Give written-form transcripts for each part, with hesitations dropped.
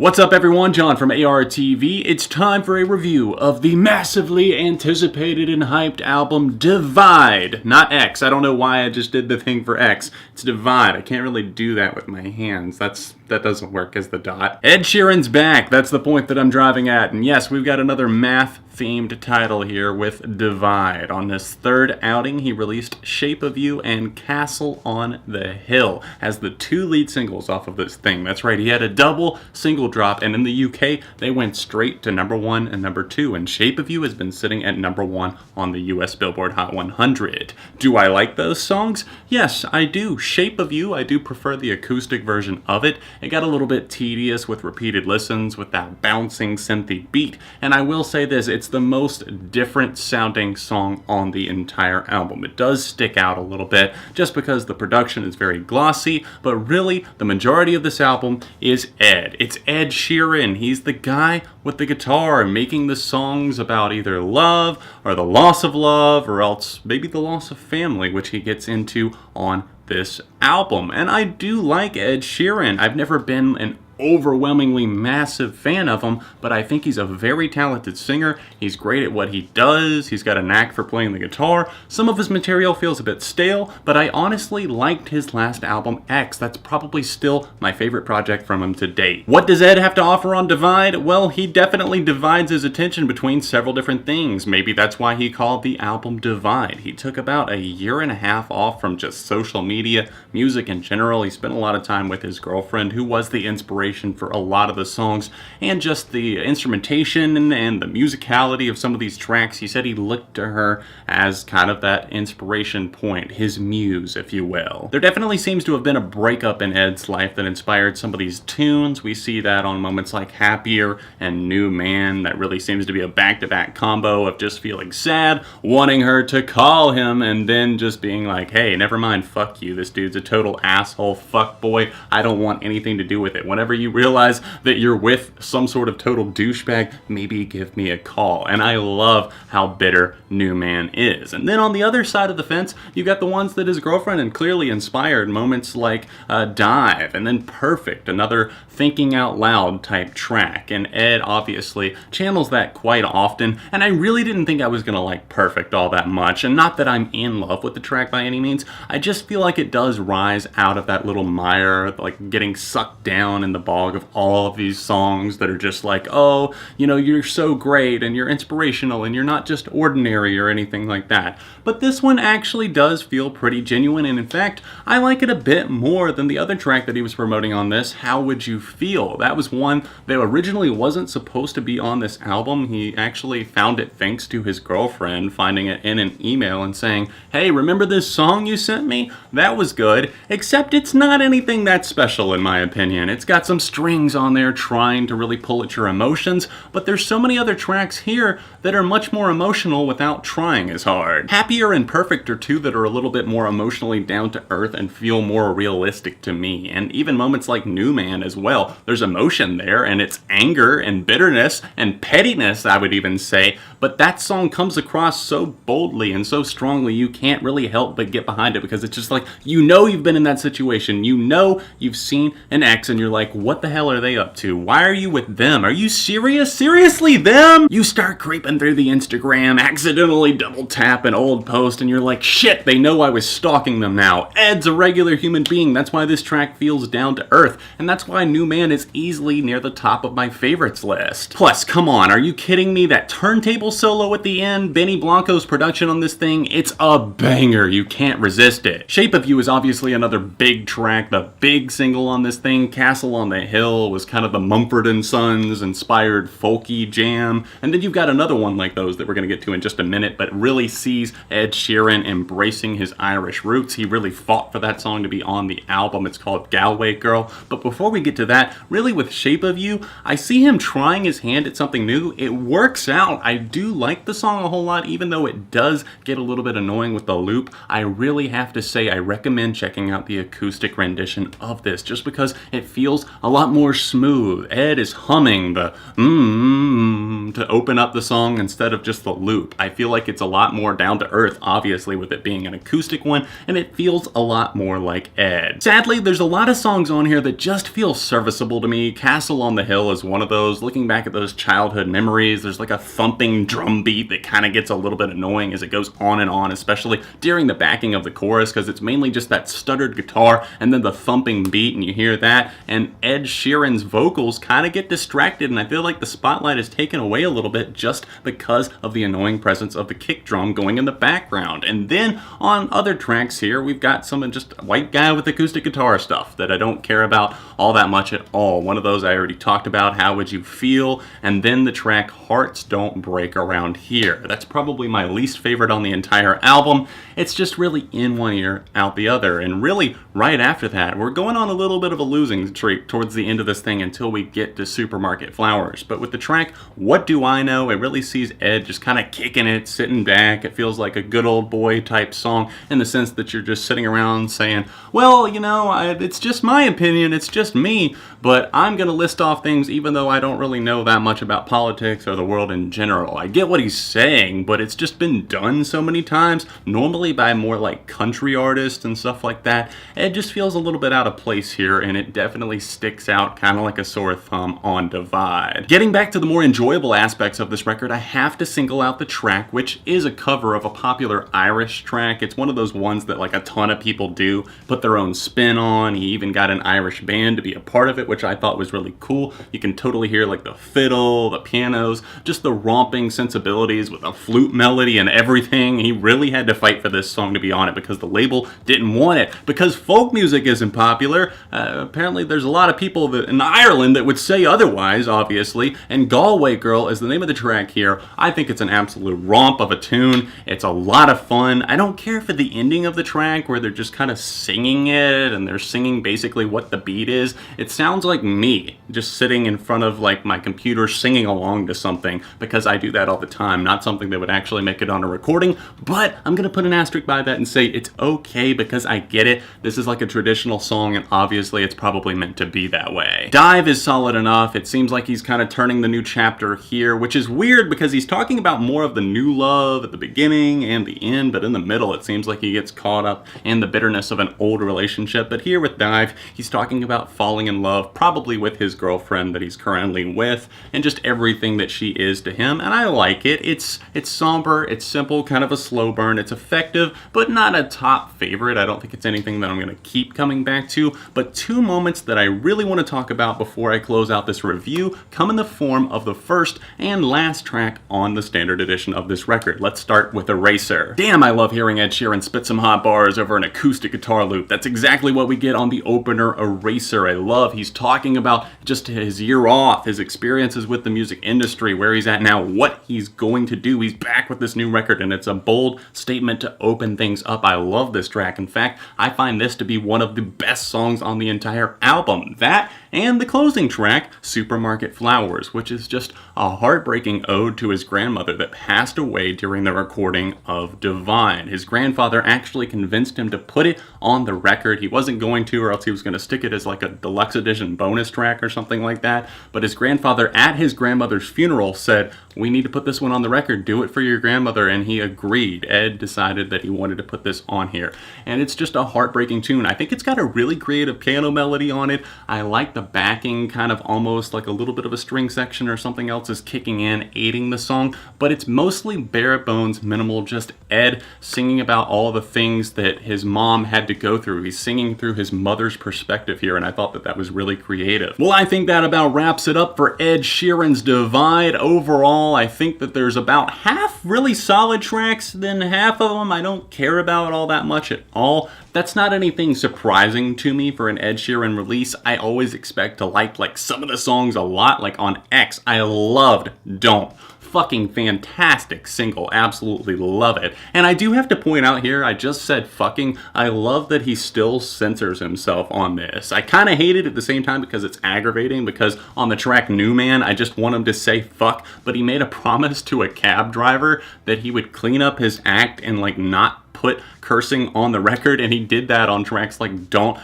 What's up everyone, John from ARTV. It's time for a review of the massively anticipated and hyped album Divide. Not X. I don't know why I just did the thing for X. It's Divide. I can't really do that with my hands. That doesn't work as the dot. Ed Sheeran's back. That's the point that I'm driving at. And yes, we've got another math-themed title here with Divide. On this third outing, he released Shape of You and Castle on the Hill as the two lead singles off of this thing. That's right, he had a double single drop, and in the UK, they went straight to #1 and #2, and Shape of You has been sitting at #1 on the US Billboard Hot 100. Do I like those songs? Yes, I do. Shape of You, I do prefer the acoustic version of it. It got a little bit tedious with repeated listens with that bouncing synthy beat, and I will say this, it's the most different sounding song on the entire album. It does stick out a little bit just because the production is very glossy, but really the majority of this album is Ed. It's Ed Sheeran. He's the guy with the guitar making the songs about either love or the loss of love or else maybe the loss of family, which he gets into on this album. And I do like Ed Sheeran. I've never been an overwhelmingly massive fan of him, but I think he's a very talented singer. He's great at what he does. He's got a knack for playing the guitar. Some of his material feels a bit stale, but I honestly liked his last album, X. That's probably still my favorite project from him to date. What does Ed have to offer on Divide? Well, he definitely divides his attention between several different things. Maybe that's why he called the album Divide. He took about a year and a half off from just social media, music in general. He spent a lot of time with his girlfriend, who was the inspiration for a lot of the songs, and just the instrumentation and the musicality of some of these tracks. He said he looked to her as kind of that inspiration point, his muse, if you will. There definitely seems to have been a breakup in Ed's life that inspired some of these tunes. We see that on moments like Happier and New Man. That really seems to be a back-to-back combo of just feeling sad, wanting her to call him, and then just being like, hey, never mind, fuck you, this dude's a total asshole, fuck boy, I don't want anything to do with it. Whenever you realize that you're with some sort of total douchebag, maybe give me a call. And I love how bitter New Man is. And then on the other side of the fence, you got the ones that his girlfriend and clearly inspired, moments like Dive, and then Perfect, another thinking out loud type track. And Ed obviously channels that quite often, and I really didn't think I was gonna like Perfect all that much. And not that I'm in love with the track by any means, I just feel like it does rise out of that little mire, like getting sucked down in the bog of all of these songs that are just like, oh, you know, you're so great and you're inspirational and you're not just ordinary or anything like that. But this one actually does feel pretty genuine, and in fact, I like it a bit more than the other track that he was promoting on this, How Would You Feel? That was one that originally wasn't supposed to be on this album. He actually found it thanks to his girlfriend finding it in an email and saying, hey, remember this song you sent me? That was good, except it's not anything that special in my opinion. It's got some strings on there trying to really pull at your emotions, but there's so many other tracks here that are much more emotional without trying as hard. Happier and Perfect are two that are a little bit more emotionally down to earth and feel more realistic to me. And even moments like New Man as well, there's emotion there, and it's anger and bitterness and pettiness, I would even say, but that song comes across so boldly and so strongly you can't really help but get behind it, because it's just like, you know, you've been in that situation, you know you've seen an ex and you're like, what the hell are they up to? Why are you with them? Are you serious? Seriously, them? You start creeping through the Instagram, accidentally double tap an old post, and you're like, shit, they know I was stalking them now. Ed's a regular human being. That's why this track feels down to earth, and that's why New Man is easily near the top of my favorites list. Plus, come on, are you kidding me? That turntable solo at the end, Benny Blanco's production on this thing, it's a banger. You can't resist it. Shape of You is obviously another big track, the big single on this thing. Castle on the Hill was kind of the Mumford & Sons inspired folky jam, and then you've got another one like those that we're going to get to in just a minute, but really sees Ed Sheeran embracing his Irish roots. He really fought for that song to be on the album. It's called Galway Girl. But before we get to that, really with Shape of You, I see him trying his hand at something new. It works out. I do like the song a whole lot, even though it does get a little bit annoying with the loop. I really have to say I recommend checking out the acoustic rendition of this, just because it feels a lot more smooth. Ed is humming the to open up the song instead of just the loop. I feel like it's a lot more down to earth, obviously, with it being an acoustic one, and it feels a lot more like Ed. Sadly, there's a lot of songs on here that just feel serviceable to me. Castle on the Hill is one of those. Looking back at those childhood memories, there's like a thumping drum beat that kind of gets a little bit annoying as it goes on, especially during the backing of the chorus, because it's mainly just that stuttered guitar and then the thumping beat, and you hear that, and Ed Sheeran's vocals kind of get distracted, and I feel like the spotlight is taken away a little bit just because of the annoying presence of the kick drum going in the background. And then on other tracks here, we've got some just white guy with acoustic guitar stuff that I don't care about all that much at all. One of those I already talked about, How Would You Feel? And then the track Hearts Don't Break Around Here. That's probably my least favorite on the entire album. It's just really in one ear, out the other. And really, right after that, we're going on a little bit of a losing streak towards the end of this thing until we get to Supermarket Flowers. But with the track What Do I Know? It really sees Ed just kind of kicking it, sitting back. It feels like a good old boy type song in the sense that you're just sitting around saying, well, you know, it's just my opinion, it's just me, but I'm going to list off things even though I don't really know that much about politics or the world in general. I get what he's saying, but it's just been done so many times, normally by more like country artists and stuff like that. It just feels a little bit out of place here, and it definitely sticks out kind of like a sore thumb on Divide. Getting back to the more enjoyable aspects of this record, I have to single out the track, which is a cover of a popular Irish track. It's one of those ones that like a ton of people do, put their own spin on. He even got an Irish band to be a part of it, which I thought was really cool. You can totally hear like the fiddle, the pianos, just the romping sensibilities with a flute melody and everything. He really had to fight for this song to be on it because the label didn't want it, because folk music isn't popular. Apparently there's a lot of people in Ireland that would say otherwise, obviously, and Galway Girl is the name of the track here. I think it's an absolute romp of a tune. It's a lot of fun. I don't care for the ending of the track where they're just kind of singing it and they're singing basically what the beat is. It sounds like me just sitting in front of like my computer singing along to something, because I do that all the time. Not something that would actually make it on a recording, but I'm gonna put an asterisk by that and say it's okay because I get it. This is like a traditional song and obviously it's probably meant to be that way. Dive is solid enough. It seems like he's kind of turning the new chapter here, which is weird because he's talking about more of the new love at the beginning and the end, but in the middle it seems like he gets caught up in the bitterness of an old relationship. But here with Dive, he's talking about falling in love, probably with his girlfriend that he's currently with, and just everything that she is to him, and I like it. It's somber, it's simple, kind of a slow burn, it's effective, but not a top favorite. I don't think it's anything that I'm going to keep coming back to, but two moments that I really want to talk about before I close out this review come in the form of the first and last track on the standard edition of this record. Let's start with Eraser. Damn, I love hearing Ed Sheeran spit some hot bars over an acoustic guitar loop. That's exactly what we get on the opener, Eraser. I love he's talking about just his year off, his experiences with the music industry, where he's at now, what he's going to do. He's back with this new record, and it's a bold statement to open things up. I love this track. In fact, I find this to be one of the best songs on the entire album. That and the closing track, Supermarket Flowers, which is just a heartbreaking ode to his grandmother that passed away during the recording of Divide. His grandfather actually convinced him to put it on the record. He wasn't going to, or else he was going to stick it as like a deluxe edition bonus track or something like that. But his grandfather at his grandmother's funeral said, we need to put this one on the record, do it for your grandmother, and he agreed. Ed decided that he wanted to put this on here, and it's just a heartbreaking tune. I think it's got a really creative piano melody on it. I like the backing, kind of almost like a little bit of a string section or something else is kicking in, aiding the song, but it's mostly bare bones, minimal, just Ed singing about all the things that his mom had to go through. He's singing through his mother's perspective here, and I thought that that was really creative. Well, I think that about wraps it up for Ed Sheeran's Divide. Overall, I think that there's about half really solid tracks, then half of them I don't care about all that much at all. That's not anything surprising to me for an Ed Sheeran release. I always expect to like some of the songs a lot, like on X. I loved Don't. Fucking fantastic single, absolutely love it. And I do have to point out here, I just said fucking, I love that he still censors himself on this. I kind of hate it at the same time because it's aggravating, because on the track New Man, I just want him to say fuck, but he made a promise to a cab driver that he would clean up his act and like not put cursing on the record, and he did that on tracks like Don't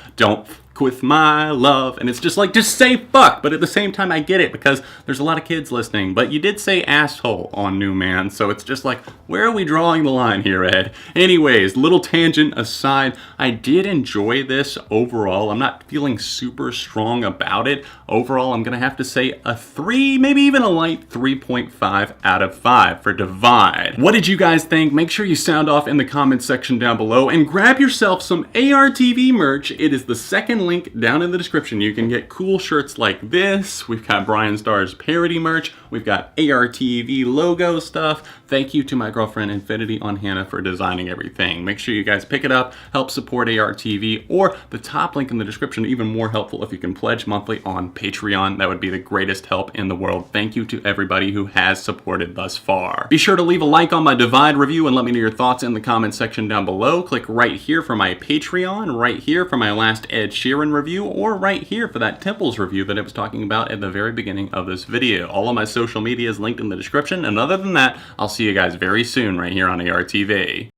with my love. And it's just like, just say fuck. But at the same time, I get it because there's a lot of kids listening. But you did say asshole on New Man. So it's just like, where are we drawing the line here, Ed? Anyways, little tangent aside, I did enjoy this overall. I'm not feeling super strong about it. Overall, I'm going to have to say a 3, maybe even a light 3.5 out of 5 for Divide. What did you guys think? Make sure you sound off in the comments section down below and grab yourself some ARTV merch. It is the second link down in the description. You can get cool shirts like this. We've got Brian Starr's parody merch. We've got ARTV logo stuff. Thank you to my girlfriend Infinity on Hannah for designing everything. Make sure you guys pick it up, help support ARTV, or the top link in the description, even more helpful if you can pledge monthly on Patreon. That would be the greatest help in the world. Thank you to everybody who has supported thus far. Be sure to leave a like on my Divide review and let me know your thoughts in the comments section down below. Click right here for my Patreon, right here for my last Ed Sheeran review, or right here for that Temples review that I was talking about at the very beginning of this video. All of my social media is linked in the description, and other than that, I'll see you guys very soon right here on ARTV.